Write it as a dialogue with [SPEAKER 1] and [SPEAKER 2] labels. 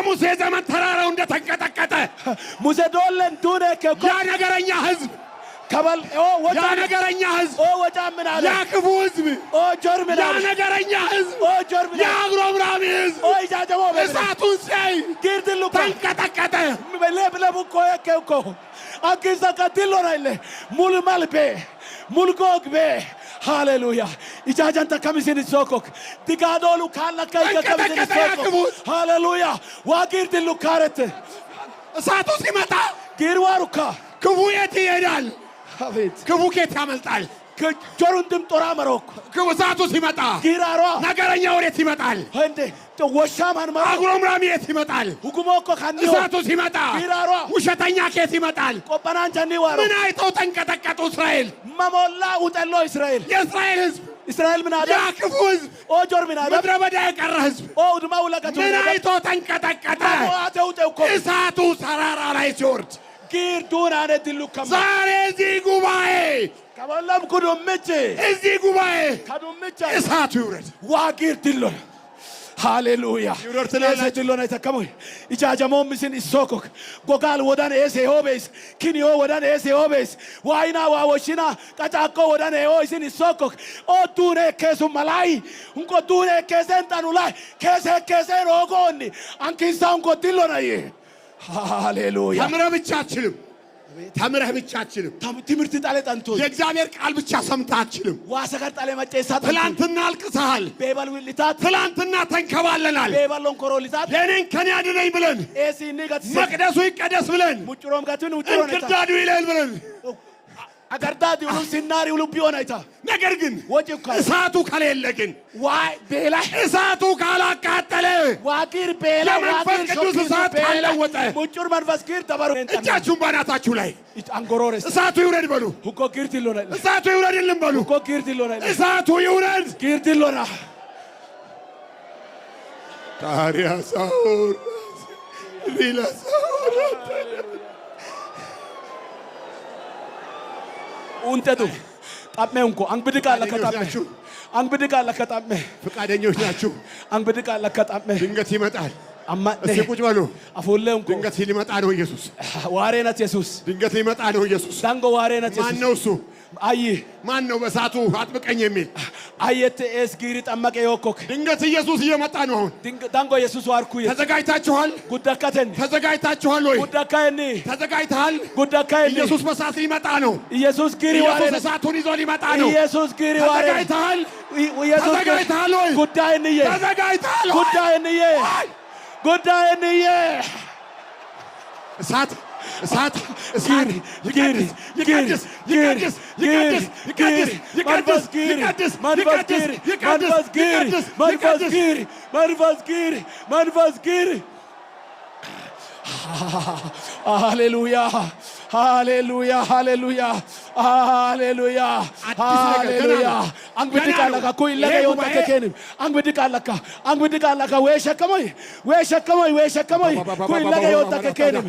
[SPEAKER 1] በሙሴ ዘመን ተራራው እንደተንቀጠቀጠ
[SPEAKER 2] ሙሴ ዶለን ዱነ ከኮ
[SPEAKER 1] ያ ነገረኛ ህዝብ
[SPEAKER 2] ከበል ወጣ
[SPEAKER 1] ያ ነገረኛ ህዝብ
[SPEAKER 2] ወጣ ምን አለ
[SPEAKER 1] ያ ክፉ ህዝብ
[SPEAKER 2] ጆርም
[SPEAKER 1] ያ ነገረኛ ህዝብ
[SPEAKER 2] ጆርም
[SPEAKER 1] ያ አጉረምራሚ ህዝብ
[SPEAKER 2] ኢጃጀሞ
[SPEAKER 1] እሳቱን ሲያይ
[SPEAKER 2] ጊርድሉ
[SPEAKER 1] ተንቀጠቀጠ
[SPEAKER 2] ለብለቡ ኮ አኪሳ ከትሎ ናይለ ሙሉ ማልቤ ሙልጎግቤ ሃሌሉያ ኢጃጃንታ ከሚስን ሶኮክ ዲጋዶሉ ካላካ ከሚስን ሶኮክ ሃሌሉያ ዋጊርድሉ ካረት
[SPEAKER 1] እሳቱ ሲመጣ
[SPEAKER 2] ጊርዋሩካ
[SPEAKER 1] ክፉ የት ይሄዳል
[SPEAKER 2] አቤት
[SPEAKER 1] ክፉ ከየት ያመልጣል
[SPEAKER 2] ጆሩንድም ጦራ መሮክ
[SPEAKER 1] ክፉ እሳቱ ሲመጣ
[SPEAKER 2] ጊራሯ
[SPEAKER 1] ነገረኛ ወዴት ይመጣል
[SPEAKER 2] እንዴ ወሻማን ማራ
[SPEAKER 1] አጉረምራሚ የት ይመጣል
[SPEAKER 2] ሁጉሞኮ ካንዲዮ
[SPEAKER 1] እሳቱ ሲመጣ
[SPEAKER 2] ጊራሯ
[SPEAKER 1] ውሸተኛ ከየት ይመጣል
[SPEAKER 2] ቆጳናንቻኒ ዋሮ
[SPEAKER 1] ምን አይተው ተንቀጠቀጡ እስራኤል
[SPEAKER 2] መሞላ ውጠሎ እስራኤል
[SPEAKER 1] የእስራኤል ህዝብ
[SPEAKER 2] እስራኤል ምን አለ
[SPEAKER 1] ያ ክፉ ህዝብ
[SPEAKER 2] ጆር ምን አለ
[SPEAKER 1] ምድረ በዳ የቀረ ህዝብ
[SPEAKER 2] ድማ ውለቀቱ
[SPEAKER 1] ምን አይተው ተንቀጠቀጠ እሳቱ ተራራ ላይ ሲወርድ
[SPEAKER 2] ጊርዱን አነ ድሉከማ
[SPEAKER 1] ዛሬ እዚህ ጉባኤ
[SPEAKER 2] ከበለም ኩዱምጭ
[SPEAKER 1] እዚህ ጉባኤ
[SPEAKER 2] ከዱምጭ
[SPEAKER 1] እሳቱ ይውረድ
[SPEAKER 2] ዋጊር ድሎ ሃሌሉያ ድሎ ነው ተከመው ኢጃጀሞ ምስን ኢሶኮክ ጎጋል ወዳን ኤሴ ሆቤስ ኪኒዮ ወዳን ኤሴ ሆቤስ ዋይና ዋወሽና ቀጫቆ ወዳን ኤኦይስን ኢሶኮክ ኦዱኔ ከሱ መላይ እንቆ ዱኔ ከሰንጣኑ ላይ ከሰን ኦጎኒ አንኪንሳን ጎድሎ ነው ሃሌሉያ
[SPEAKER 1] ተምረህ ብቻ አትችልም ተምረህ ብቻ አትችልም
[SPEAKER 2] ትምህርት ጣለ ጠንቶ
[SPEAKER 1] የእግዚአብሔር ቃል ብቻ ሰምተህ አትችልም
[SPEAKER 2] ዋሰጋር ጣለ መጨሳት
[SPEAKER 1] ትላንትና አልቅሰሃል
[SPEAKER 2] ቤባል ዊልታት
[SPEAKER 1] ትላንትና ተንከባለናል
[SPEAKER 2] ቤባሎን ኮሮሊታት
[SPEAKER 1] የኔን ከኔ አድነኝ ብለን
[SPEAKER 2] ኤሲኒ ጋት
[SPEAKER 1] መቅደሱ ይቀደስ ብለን
[SPEAKER 2] ሙጭሮም ጋቱን ውጭሮም
[SPEAKER 1] እንክርዳዱ ይለል ብለን
[SPEAKER 2] አገርዳድ ሁሉ ሲናሪ ሁሉ ቢሆን አይታ
[SPEAKER 1] ነገር ግን እሳቱ ከሌለ ግን
[SPEAKER 2] ዋይ ቤላ
[SPEAKER 1] እሳቱ ካላቃጠለ
[SPEAKER 2] ዋጊር ቤላ
[SPEAKER 1] መንፈስ ቅዱስ እሳት ካልለወጠ
[SPEAKER 2] ሙጭር መንፈስ ጊር ተባሩ
[SPEAKER 1] እጃችሁን ባናታችሁ ላይ
[SPEAKER 2] አንጎሮረስ
[SPEAKER 1] እሳቱ ይውረድ በሉ
[SPEAKER 2] ሁኮ ጊር ትሎና
[SPEAKER 1] እሳቱ ይውረድልን በሉ
[SPEAKER 2] ሁኮ ጊር ትሎና
[SPEAKER 1] እሳቱ ይውረድ
[SPEAKER 2] ጊር ትሎና
[SPEAKER 1] ታሪያ ሳውር ሪላ ሳውር
[SPEAKER 2] ኡንተቱ ጣመንኮ አንብድቃ ለከጣመ አንብድቃ ለከጣመ
[SPEAKER 1] ፍቃደኞች ናችሁ
[SPEAKER 2] አንብድቃ ለከጣመ
[SPEAKER 1] ድንገት ይመጣል
[SPEAKER 2] አማ
[SPEAKER 1] እስቲ ቁጭ በሉ
[SPEAKER 2] አፎለንኮ
[SPEAKER 1] ድንገት ሊመጣ ነው ኢየሱስ
[SPEAKER 2] ዋሬነት ኢየሱስ
[SPEAKER 1] ድንገት ሊመጣ ነው ኢየሱስ
[SPEAKER 2] ዳንጎ ዋሬነት ኢየሱስ
[SPEAKER 1] ማን ነው እሱ
[SPEAKER 2] አይ
[SPEAKER 1] ማን ነው በሳቱ አጥብቀኝ የሚል
[SPEAKER 2] አየት ኤስ ጊሪ ጠመቀ yokoክ
[SPEAKER 1] ድንገት ኢየሱስ እየመጣ ነው አሁን
[SPEAKER 2] ዳንጎ ኢየሱስ ዋርኩ
[SPEAKER 1] ተዘጋጅታችኋል
[SPEAKER 2] ጉዳካተን
[SPEAKER 1] ተዘጋጅታችኋል ወይ
[SPEAKER 2] ጉዳካየኒ
[SPEAKER 1] ተዘጋጅተሃል
[SPEAKER 2] ጉዳካየኒ
[SPEAKER 1] ኢየሱስ በሳት ሊመጣ ነው
[SPEAKER 2] ኢየሱስ ጊሪ ዋሬ
[SPEAKER 1] ኢየሱስ እሳቱን ይዞ ሊመጣ ነው
[SPEAKER 2] ኢየሱስ ጊሪ ዋሬ
[SPEAKER 1] ተዘጋጅተሃል
[SPEAKER 2] ኢየሱስ
[SPEAKER 1] ተዘጋጅተሃል ወይ
[SPEAKER 2] ጉዳይንዬ
[SPEAKER 1] ተዘጋጅተሃል
[SPEAKER 2] ጉዳይንዬ ጉዳይንዬ
[SPEAKER 1] እሳት እሳት
[SPEAKER 2] ጊር ጊር ጊር ጊር ጊር ጊር መንፈስ ጊር መንፈስ ጊር መንፈስ ጊር መንፈስ ጊር መንፈስ ጊር መንፈስ ጊር ሃሌሉያ ሃሌሉያ ሃሌሉያ ሃሌሉያ ሃሌሉያ አንግብድቃለካ ኩይ ለገዮን ተከከንም አንግብድቃለካ ወይ ሸከሞይ ኩይ ለገዮን ተከከንም